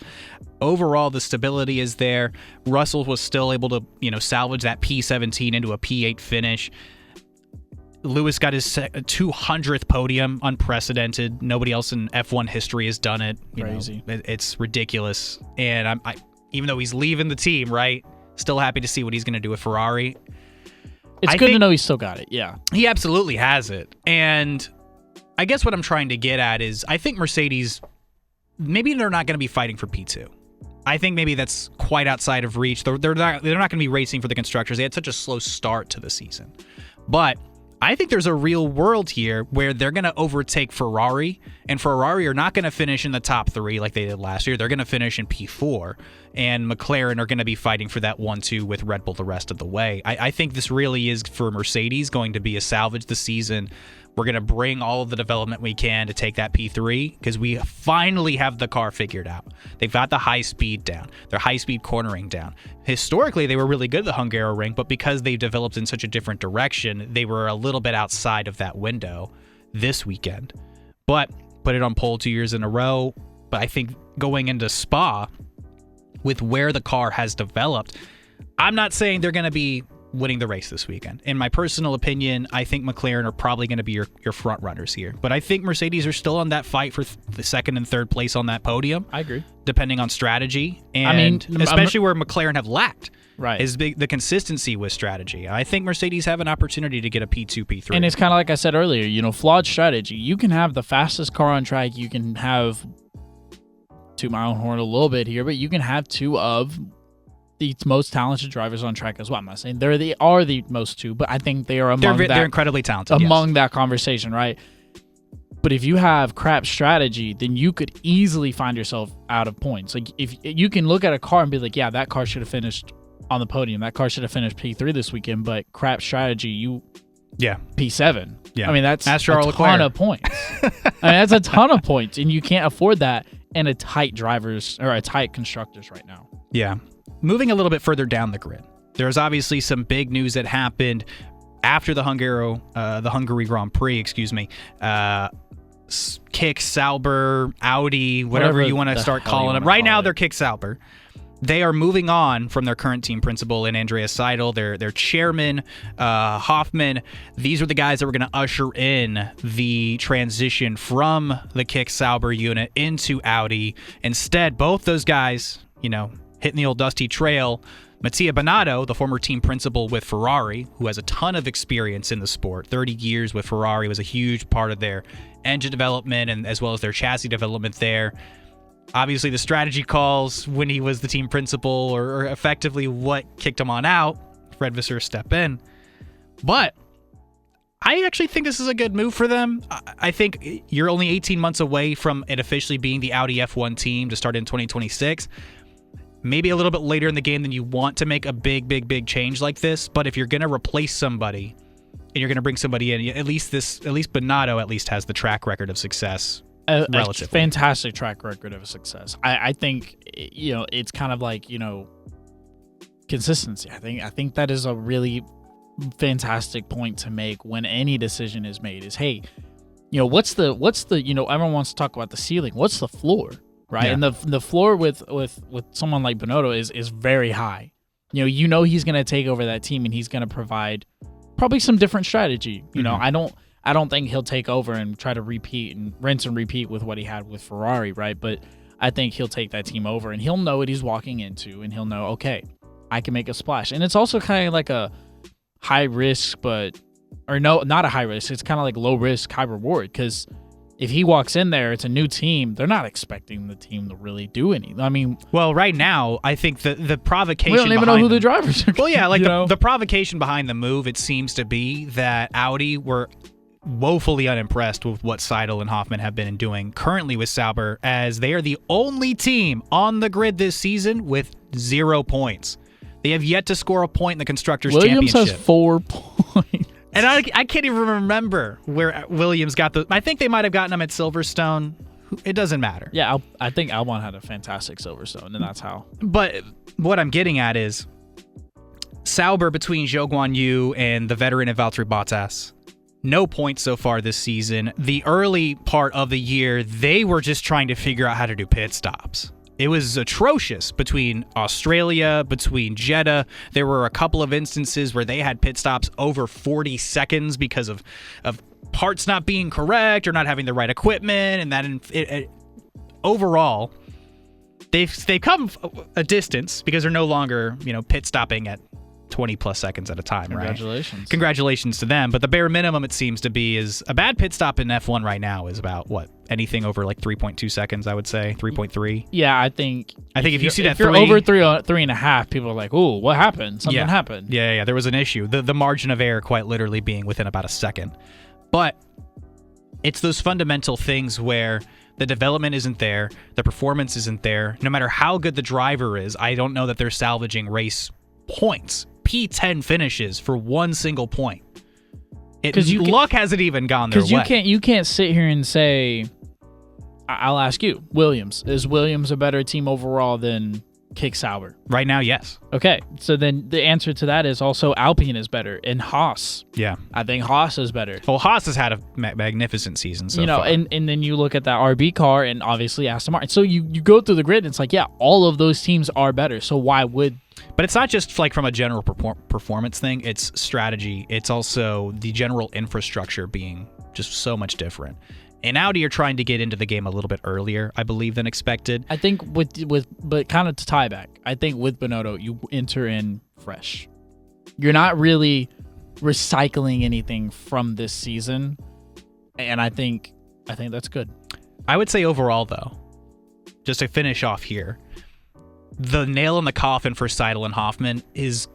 Overall, the stability is there. Russell was still able to, salvage that P17 into a P8 finish. Lewis got his 200th podium, unprecedented. Nobody else in F1 history has done it. Crazy. It's ridiculous. And I even though he's leaving the team, right, still happy to see what he's going to do with Ferrari. It's good to know he's still got it, yeah. He absolutely has it. And I guess what I'm trying to get at is I think Mercedes, maybe they're not going to be fighting for P2. I think maybe that's quite outside of reach. They're not going to be racing for the constructors. They had such a slow start to the season. But I think there's a real world here where they're going to overtake Ferrari, and Ferrari are not going to finish in the top 3 like they did last year. They're going to finish in P4. and McLaren are going to be fighting for that 1-2 with Red Bull the rest of the way. I think this really is, for Mercedes, going to be a salvage the season. We're going to bring all of the development we can to take that P3 because we finally have the car figured out. They've got the high speed down, their high speed cornering down. Historically, they were really good at the Hungaroring, but because they've developed in such a different direction, they were a little bit outside of that window this weekend. But put it on pole 2 years in a row. But I think going into Spa, with where the car has developed, I'm not saying they're going to be winning the race this weekend. In my personal opinion, I think McLaren are probably going to be your front runners here. But I think Mercedes are still on that fight for the second and third place on that podium. I agree. Depending on strategy. And especially where McLaren have lacked. Right. Is the consistency with strategy. I think Mercedes have an opportunity to get a P2, P3. And it's kind of like I said earlier, flawed strategy. You can have the fastest car on track. You can have, toot my own horn a little bit here, but you can have two of the most talented drivers on track as well. I'm not saying they are the most two, but I think they are among they're incredibly talented among that conversation, right? But if you have crap strategy, then you could easily find yourself out of points. Like if you can look at a car and be like, yeah, that car should have finished on the podium. That car should have finished P3 this weekend, but crap strategy, P7. Yeah. I mean, that's a Charles ton of points. That's a ton of points, and you can't afford that in a tight constructors right now. Yeah. Moving a little bit further down the grid, there's obviously some big news that happened after the Hungary Grand Prix, Kick Sauber, Audi, whatever you want to start calling them. Right now, they're Kick Sauber. They are moving on from their current team principal in Andreas Seidel, their chairman, Hoffman. These are the guys that were going to usher in the transition from the Kick Sauber unit into Audi. Instead, both those guys, hitting the old dusty trail. Mattia Binotto, the former team principal with Ferrari, who has a ton of experience in the sport, 30 years with Ferrari, was a huge part of their engine development and as well as their chassis development there. Obviously, the strategy calls when he was the team principal or effectively what kicked him on out. Fred Vasseur step in. But I actually think this is a good move for them. I think you're only 18 months away from it officially being the Audi F1 team to start in 2026. Maybe a little bit later in the game than you want to make a big change like this. But if you're going to replace somebody and you're going to bring somebody in, at least Binotto at least has the track record of success. A fantastic track record of success. I think it's kind of like consistency. I think that is a really fantastic point to make when any decision is made. Is hey, what's the everyone wants to talk about the ceiling. What's the floor? Right. Yeah. And the floor with someone like Binotto is very high. He's going to take over that team and he's going to provide probably some different strategy. I don't think he'll take over and try to rinse and repeat with what he had with Ferrari, right? But I think he'll take that team over and he'll know what he's walking into and he'll know, okay, I can make a splash. And it's also kind of like a high risk, not a high risk. It's kind of like low risk, high reward because if he walks in there, it's a new team. They're not expecting the team to really do anything. I mean, well, right now, I think the provocation. We don't even know who the drivers are. Well, yeah, like the provocation behind the move, it seems to be that Audi were woefully unimpressed with what Seidel and Hoffman have been doing currently with Sauber, as they are the only team on the grid this season with 0 points. They have yet to score a point in the Constructors' Championship. Williams has 4 points. And I can't even remember where Williams got those. I think they might have gotten them at Silverstone. It doesn't matter. Yeah, I think Albon had a fantastic Silverstone, and that's how. But what I'm getting at is Sauber between Zhou Guanyu and the veteran of Valtteri Bottas. No points so far this season. The early part of the year, they were just trying to figure out how to do pit stops. It was atrocious between Australia, between Jeddah. There were a couple of instances where they had pit stops over 40 seconds because of parts not being correct or not having the right equipment. And that overall, they've come a distance because they're no longer pit stopping at 20 plus seconds at a time. Congratulations. Right? Congratulations to them. But the bare minimum, it seems to be, is a bad pit stop in F1 right now is about anything over like 3.2 seconds, I would say 3.3. Yeah, I think if you see that, if you're over 3.5, people are like, "Ooh, what happened? Something happened." Yeah, there was an issue. The margin of error quite literally being within about a second. But it's those fundamental things where The development isn't there. The performance isn't there. No matter how good the driver is, I don't know that they're salvaging race points. P10 finishes for one single point. Luck hasn't even gone their way. Because you can't sit here and say, I'll ask you, Williams. Is Williams a better team overall than Kick Sauber? Right now, yes. Okay, so then the answer to that is also Alpine is better, and Haas. Yeah. I think Haas is better. Well, Haas has had a magnificent season so far. And then you look at that RB car and obviously Aston Martin. So you go through the grid and it's like, yeah, all of those teams are better. So why would... But it's not just like from a general performance thing. It's strategy. It's also the general infrastructure being just so much different. And Audi are trying to get into the game a little bit earlier, I believe, than expected. I think but kind of to tie back, I think with Binotto, you enter in fresh. You're not really recycling anything from this season, and I think that's good. I would say overall, though, just to finish off here, the nail in the coffin for Seidl and Hoffman is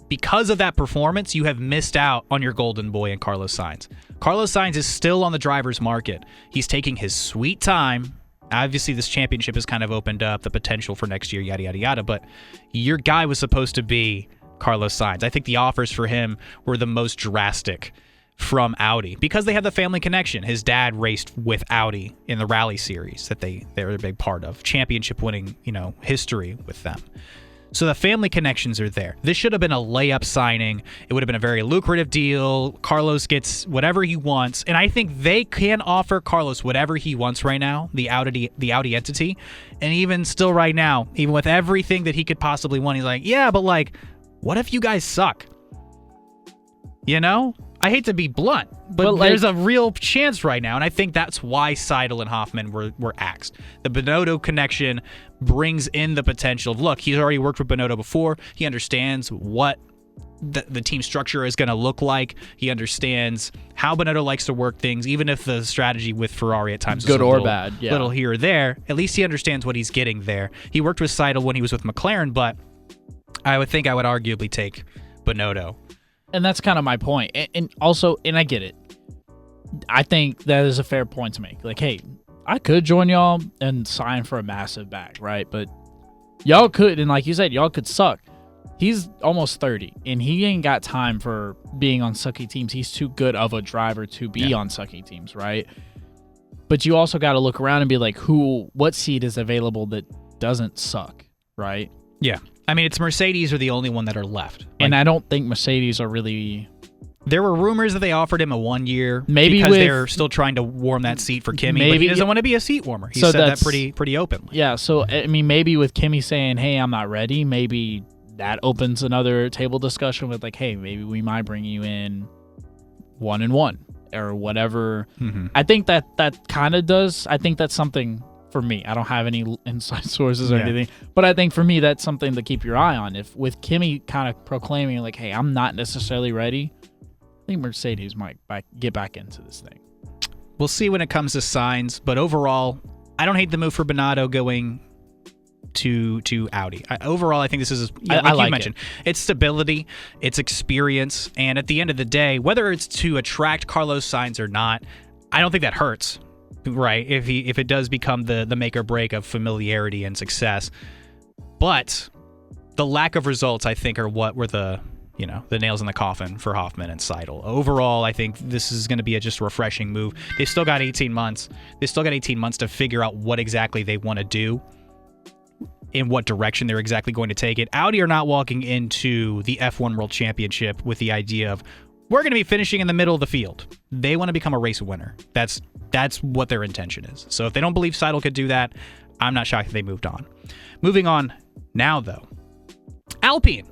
because of that performance, you have missed out on your golden boy in Carlos Sainz. Carlos Sainz is still on the driver's market. He's taking his sweet time. Obviously, this championship has kind of opened up the potential for next year, yada, yada, yada. But your guy was supposed to be Carlos Sainz. I think the offers for him were the most drastic from Audi because they have the family connection. His dad raced with Audi in the Rally Series that they're a big part of. Championship winning, history with them. So the family connections are there. This should have been a layup signing. It would have been a very lucrative deal. Carlos gets whatever he wants, and I think they can offer Carlos whatever he wants right now, the Audi entity. And even still right now, even with everything that he could possibly want, he's like, yeah, but like, what if you guys suck? I hate to be blunt, but there's a real chance right now, and I think that's why Seidl and Hoffman were axed. The Binotto connection brings in the potential of, look, he's already worked with Binotto before. He understands what the team structure is going to look like. He understands how Binotto likes to work things, even if the strategy with Ferrari at times is good or bad, little here or there. At least he understands what he's getting there. He worked with Seidl when he was with McLaren, but I would arguably take Binotto. And that's kind of my point. And also, I get it. I think that is a fair point to make. Like, hey, I could join y'all and sign for a massive bag, right? But y'all could, and like you said, y'all could suck. He's almost 30, and he ain't got time for being on sucky teams. He's too good of a driver to be on sucky teams, right? But you also got to look around and be like, what seat is available that doesn't suck, right? Yeah. I mean, it's Mercedes are the only one that are left. And I don't think Mercedes are really... There were rumors that they offered him a 1 year maybe because they're still trying to warm that seat for Kimi, but he doesn't want to be a seat warmer. He said that pretty openly. Yeah, so, I mean, maybe with Kimi saying, hey, I'm not ready, maybe that opens another table discussion with, like, hey, maybe we might bring you in 1-1 or whatever. Mm-hmm. I think that kind of does. I think that's something... For me, I don't have any inside sources or anything, but I think for me that's something to keep your eye on. If with Kimi kind of proclaiming like, "Hey, I'm not necessarily ready," I think Mercedes might get back into this thing. We'll see when it comes to Sainz, but overall, I don't hate the move for Binotto going to Audi. Overall, I think this is like you mentioned. It's stability, it's experience, and at the end of the day, whether it's to attract Carlos Sainz or not, I don't think that hurts. Right, if it does become the make or break of familiarity and success, but the lack of results, I think, are what were the nails in the coffin for Hoffman and Seidl. Overall, I think this is going to be just a refreshing move. They've still got 18 months. They still got 18 months to figure out what exactly they want to do, in what direction they're exactly going to take it. Audi are not walking into the F1 World Championship with the idea of, we're going to be finishing in the middle of the field. They want to become a race winner. That's what their intention is. So if they don't believe Seidl could do that, I'm not shocked if they moved on. Moving on now, though. Alpine.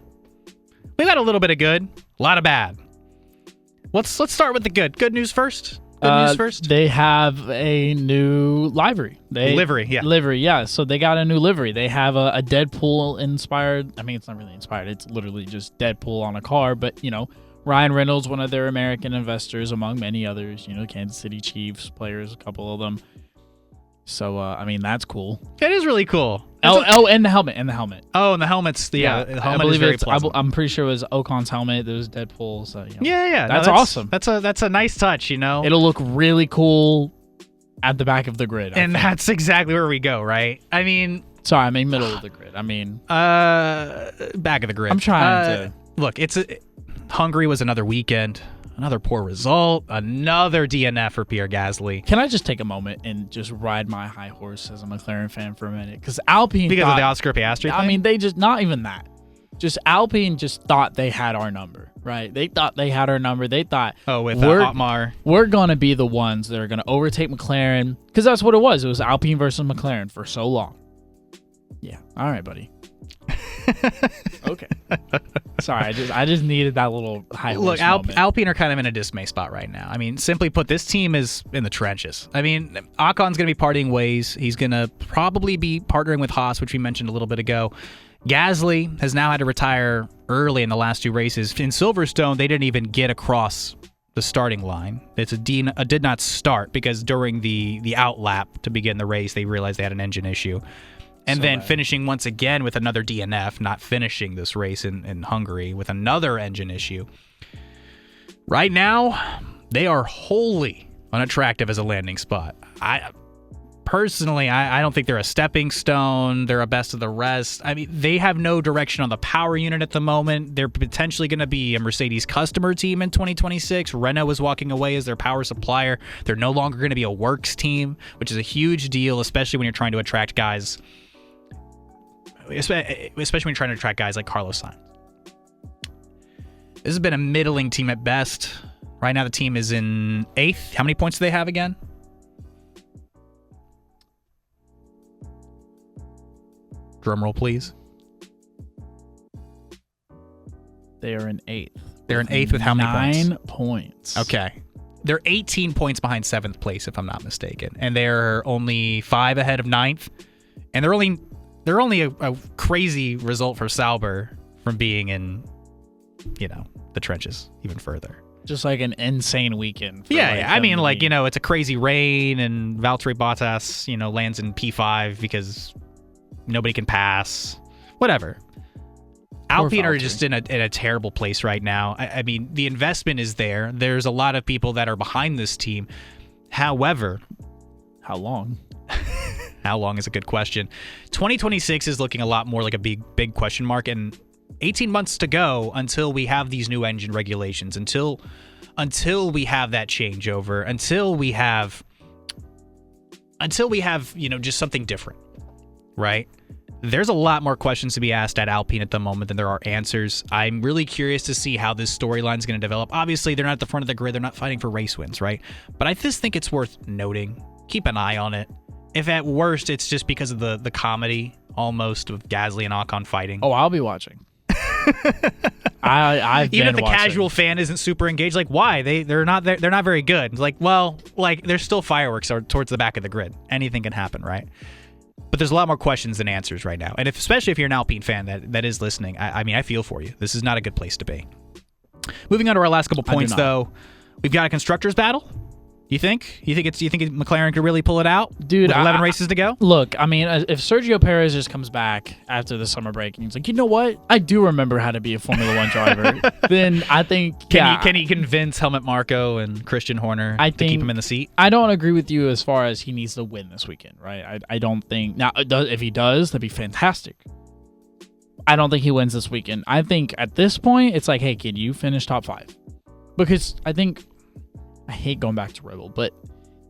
We got a little bit of good, a lot of bad. Let's start with the good. Good news first. Good news first. They have a new livery. Livery, yeah. So they got a new livery. They have a Deadpool inspired. I mean, it's not really inspired. It's literally just Deadpool on a car, but Ryan Reynolds, one of their American investors, among many others, Kansas City Chiefs players, a couple of them. So, I mean, that's cool. That is really cool. And the helmet. Oh, and the helmets. The helmet is very pleasant. I'm pretty sure it was Ocon's helmet. There was Deadpool. So, Yeah. That's awesome. That's a nice touch, It'll look really cool at the back of the grid. And that's exactly where we go, right? I mean... Sorry, I mean middle of the grid. I mean... back of the grid. I'm trying to... Look, Hungary was another weekend. Another poor result. Another DNF for Pierre Gasly. Can I just take a moment and just ride my high horse as a McLaren fan for a minute? Because Alpine Because of the Oscar Piastri thing? I mean, they just... Not even that. Just Alpine just thought they had our number, right? They thought they had our number. They thought... with Otmar. We're going to be the ones that are going to overtake McLaren. Because that's what it was. It was Alpine versus McLaren for so long. Yeah. All right, buddy. Okay. Sorry, I just needed that little high horse moment. Alpine are kind of in a dismay spot right now. I mean, simply put, this team is in the trenches. I mean, Ocon's going to be parting ways. He's going to probably be partnering with Haas, which we mentioned a little bit ago. Gasly has now had to retire early in the last 2 races. In Silverstone, they didn't even get across the starting line. It's a did not start because during the out lap to begin the race, they realized they had an engine issue. And then finishing once again with another DNF, not finishing this race in Hungary with another engine issue. Right now, they are wholly unattractive as a landing spot. Personally, I don't think they're a stepping stone. They're a best of the rest. I mean, they have no direction on the power unit at the moment. They're potentially going to be a Mercedes customer team in 2026. Renault is walking away as their power supplier. They're no longer going to be a works team, which is a huge deal, especially when you're trying to attract guys. Especially when you're trying to attract guys like Carlos Sainz. This has been a middling team at best. Right now, the team is in 8th. How many points do they have again? Drum roll, please. They are in 8th. They're in 8th with how many points? 9 points. Okay. They're 18 points behind 7th place, if I'm not mistaken. And they're only 5 ahead of 9th. And they're only a crazy result for Sauber from being in, the trenches even further. Just like an insane weekend. Yeah. I mean, it's a crazy rain and Valtteri Bottas, lands in P5 because nobody can pass. Whatever. Alpine are just in a terrible place right now. I mean, the investment is there. There's a lot of people that are behind this team. However... How long? How long is a good question. 2026 is looking a lot more like a big question mark, and 18 months to go until we have these new engine regulations, until we have that changeover, until we have just something different, right? There's a lot more questions to be asked at Alpine at the moment than there are answers. I'm really curious to see how this storyline is going to develop. Obviously, they're not at the front of the grid. They're not fighting for race wins, right? But I just think it's worth noting. Keep an eye on it. If at worst, it's just because of the comedy almost of Gasly and Ocon fighting. Oh, I'll be watching. I've even if the watching. Casual fan isn't super engaged, like why they're not very good. It's like, well, there's still fireworks towards the back of the grid. Anything can happen, right? But there's a lot more questions than answers right now, and especially if you're an Alpine fan that is listening, I mean, I feel for you. This is not a good place to be. Moving on to our last couple points, though, we've got a constructors battle. You think McLaren could really pull it out? Dude, with 11 races to go? Look, I mean, if Sergio Perez just comes back after the summer break and he's like, you know what? I do remember how to be a Formula One driver. Then I think... Can he convince Helmut Marko and Christian Horner to keep him in the seat? I don't agree with you as far as he needs to win this weekend, right? I don't think... Now, if he does, that'd be fantastic. I don't think he wins this weekend. I think at this point, it's like, hey, can you finish top 5? Because I think... I hate going back to Rebel, but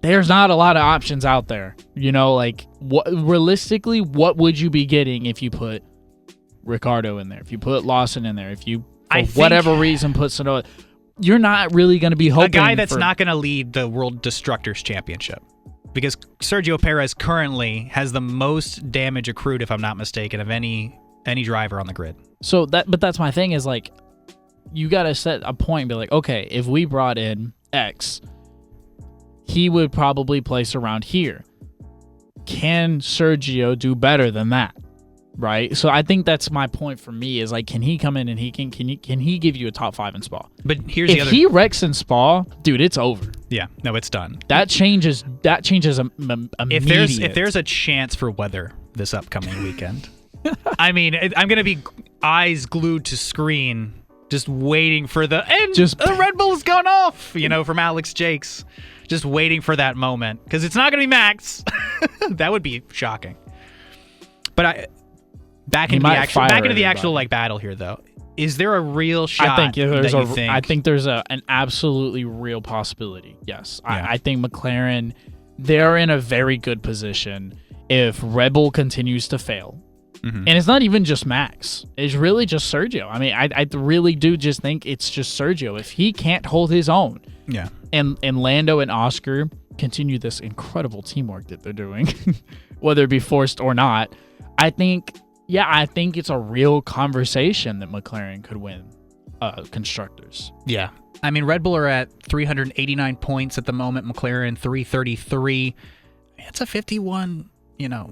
there's not a lot of options out there. Realistically, what would you be getting if you put Ricciardo in there? If you put Lawson in there? If you, for whatever reason, put Sonoda? You're not really going to be hoping a guy that's not going to lead the World Destructors Championship. Because Sergio Perez currently has the most damage accrued, if I'm not mistaken, of any driver on the grid. But that's my thing is you got to set a point and be like, okay, if we brought in X, he would probably place around here. Can Sergio do better than that? Right? So I think that's my point for me is can he come in and can he give you a top 5 in Spa? But if he wrecks in Spa, dude, it's over. Yeah, no, it's done. That changes immediately. If there's a chance for weather this upcoming weekend, I mean, I'm gonna be eyes glued to screen. Just waiting for the Red Bull's gone off, from Alex Jakes. just waiting for that moment because it's not going to be Max. That would be shocking. But back into the actual like battle here, though. Is there a real shot? I think there's an absolutely real possibility. Yes, Yeah. I think McLaren, they're in a very good position if Red Bull continues to fail. Mm-hmm. And it's not even just Max. It's really just Sergio. I mean, I really do just think it's just Sergio. If he can't hold his own, yeah, and Lando and Oscar continue this incredible teamwork that they're doing, whether it be forced or not, I think it's a real conversation that McLaren could win constructors. Yeah. I mean, Red Bull are at 389 points at the moment. McLaren 333. It's a 51. You know,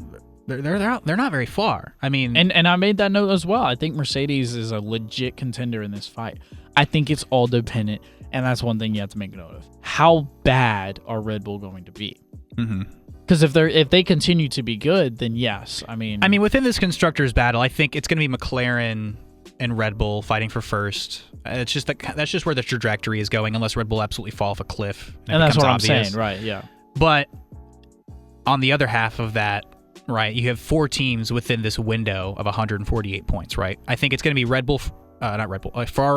they're not very far. I mean, and I made that note as well. I think Mercedes is a legit contender in this fight. I think it's all dependent, and that's one thing you have to make note of. How bad are Red Bull going to be? Mm-hmm. Because if they continue to be good, then yes. I mean, within this constructors battle, I think it's going to be McLaren and Red Bull fighting for first. It's just that's just where the trajectory is going, unless Red Bull absolutely fall off a cliff. And that's what I'm saying, right? Yeah. But on the other half of that, right, you have 4 teams within this window of 148 points, right? I think it's going to be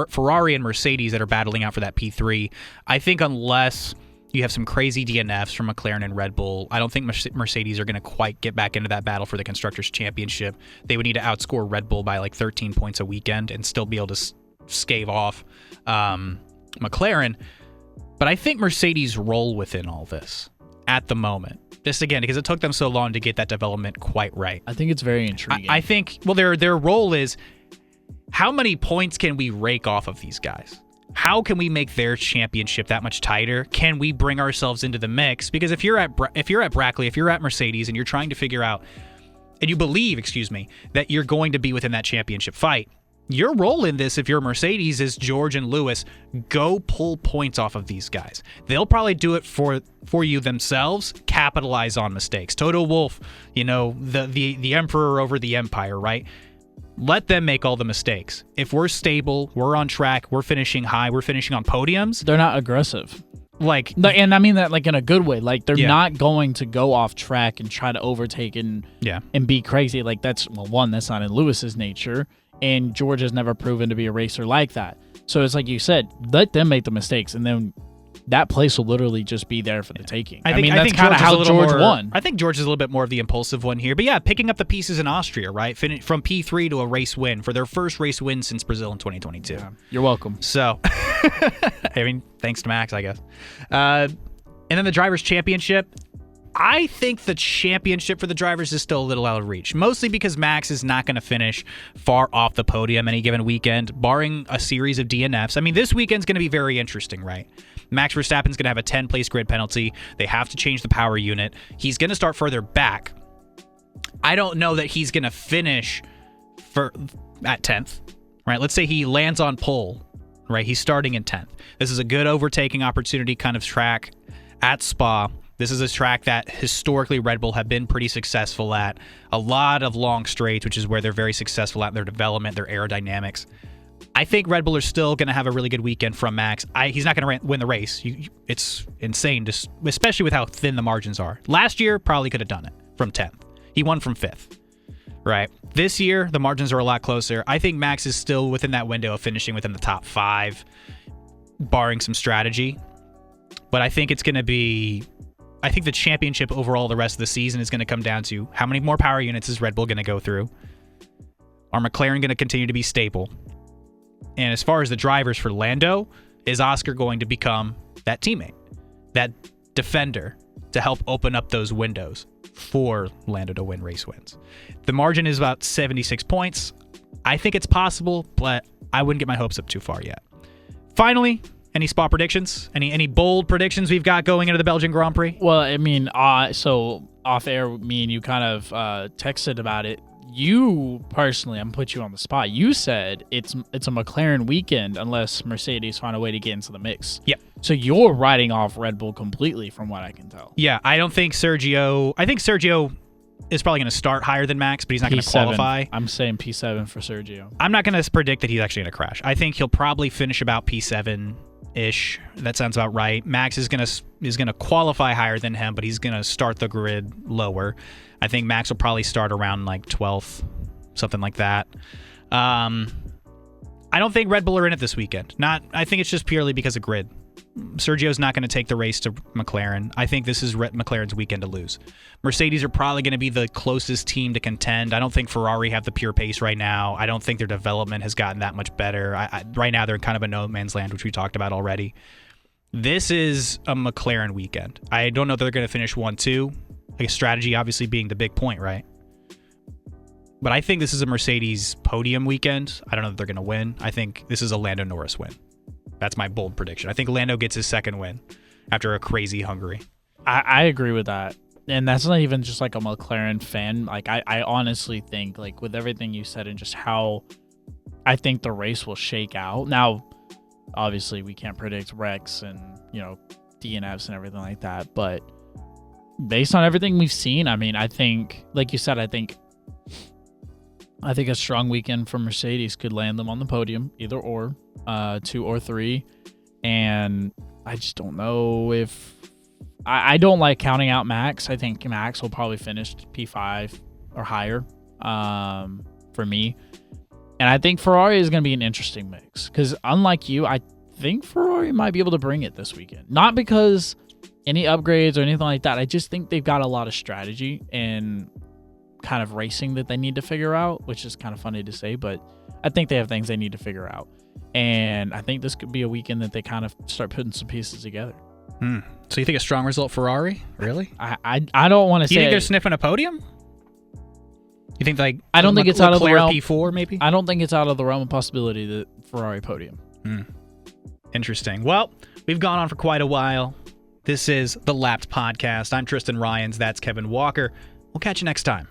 Ferrari and Mercedes that are battling out for that P3. I think unless you have some crazy DNFs from McLaren and Red Bull, I don't think Mercedes are going to quite get back into that battle for the Constructors' Championship. They would need to outscore Red Bull by like 13 points a weekend and still be able to scave off McLaren. But I think Mercedes roll within all this at the moment. Just again, because it took them so long to get that development quite right. I think it's very intriguing. I think, well, their role is, how many points can we rake off of these guys? How can we make their championship that much tighter? Can we bring ourselves into the mix? Because if you're at Brackley, if you're at Mercedes, and you're trying to figure out, and you believe, that you're going to be within that championship fight, your role in this, if you're Mercedes, is George and Lewis, go pull points off of these guys. They'll probably do it for you themselves, capitalize on mistakes. Toto Wolff, the emperor over the empire, right? Let them make all the mistakes. If we're stable, we're on track, we're finishing high, we're finishing on podiums. They're not aggressive. And I mean that like in a good way. Like they're not going to go off track and try to overtake and be crazy. Like that's not in Lewis's nature. And George has never proven to be a racer like that. So it's like you said, let them make the mistakes, and then that place will literally just be there for the taking. I mean, that's kind of how George won. I think George is a little bit more of the impulsive one here. But yeah, picking up the pieces in Austria, right? From P3 to a race win for their first race win since Brazil in 2022. Yeah, you're welcome. So, thanks to Max, I guess. And then the Drivers' Championship. I think the championship for the drivers is still a little out of reach, mostly because Max is not going to finish far off the podium any given weekend, barring a series of DNFs. I mean, this weekend's going to be very interesting, right? Max Verstappen's going to have a 10-place grid penalty. They have to change the power unit. He's going to start further back. I don't know that he's going to finish at 10th, right? Let's say he lands on pole, right? He's starting in 10th. This is a good overtaking opportunity kind of track at Spa. This is a track that historically Red Bull have been pretty successful at. A lot of long straights, which is where they're very successful at their development, their aerodynamics. I think Red Bull are still going to have a really good weekend from Max. He's not going to win the race. It's insane, especially with how thin the margins are. Last year, probably could have done it from 10th. He won from 5th, right? This year, the margins are a lot closer. I think Max is still within that window of finishing within the top 5, barring some strategy. But I think it's going to be... I think the championship overall the rest of the season is going to come down to how many more power units is Red Bull going to go through? Are McLaren going to continue to be stable? And as far as the drivers for Lando, is Oscar going to become that teammate, that defender to help open up those windows for Lando to win race wins? The margin is about 76 points. I think it's possible, but I wouldn't get my hopes up too far yet. Finally, any spot predictions? Any bold predictions we've got going into the Belgian Grand Prix? Well, I mean, so off air, me and you kind of texted about it. You personally, I'm gonna put you on the spot. You said it's a McLaren weekend unless Mercedes find a way to get into the mix. Yep. So you're writing off Red Bull completely, from what I can tell. Yeah, I think Sergio is probably going to start higher than Max, but he's not going to qualify. I'm saying P7 for Sergio. I'm not going to predict that he's actually going to crash. I think he'll probably finish about P7, ish. That sounds about right. Max is gonna qualify higher than him, but he's gonna start the grid lower. I think Max will probably start around like 12th, something like that. I don't think Red Bull are in it this weekend. I think it's just purely because of grid. Sergio's not going to take the race to McLaren. I think this is McLaren's weekend to lose. Mercedes are probably going to be the closest team to contend. I don't think Ferrari have the pure pace right now. I don't think their development has gotten that much better. Right now, they're in kind of a no man's land, which we talked about already. This is a McLaren weekend. I don't know if they're going to finish 1-2. Like, strategy obviously being the big point, right? But I think this is a Mercedes podium weekend. I don't know if they're going to win. I think this is a Lando Norris win. That's my bold prediction. I think Lando gets his second win after a crazy Hungary. I agree with that. And that's not even just like a McLaren fan. Like, I honestly think, like, with everything you said and just how I think the race will shake out. Now, obviously, we can't predict wrecks and, DNFs and everything like that. But based on everything we've seen, I mean, I think, like you said, I think a strong weekend for Mercedes could land them on the podium, either or, 2 or 3. And I just don't know if I don't like counting out Max. I think Max will probably finish P5 or higher for me. And I think Ferrari is going to be an interesting mix because, unlike you, I think Ferrari might be able to bring it this weekend. Not because any upgrades or anything like that. I just think they've got a lot of strategy and kind of racing that they need to figure out, which is kind of funny to say, but I think they have things they need to figure out. And I think this could be a weekend that they kind of start putting some pieces together. So you think a strong result Ferrari? Really? I don't want to say. You think they're sniffing a podium? You think like I don't think it's out of the realm. P4 maybe? I don't think it's out of the realm of possibility that Ferrari podium. Interesting. Well, we've gone on for quite a while. This is the Lapped Podcast. I'm Tristan Rines. That's Kevin Walker. We'll catch you next time.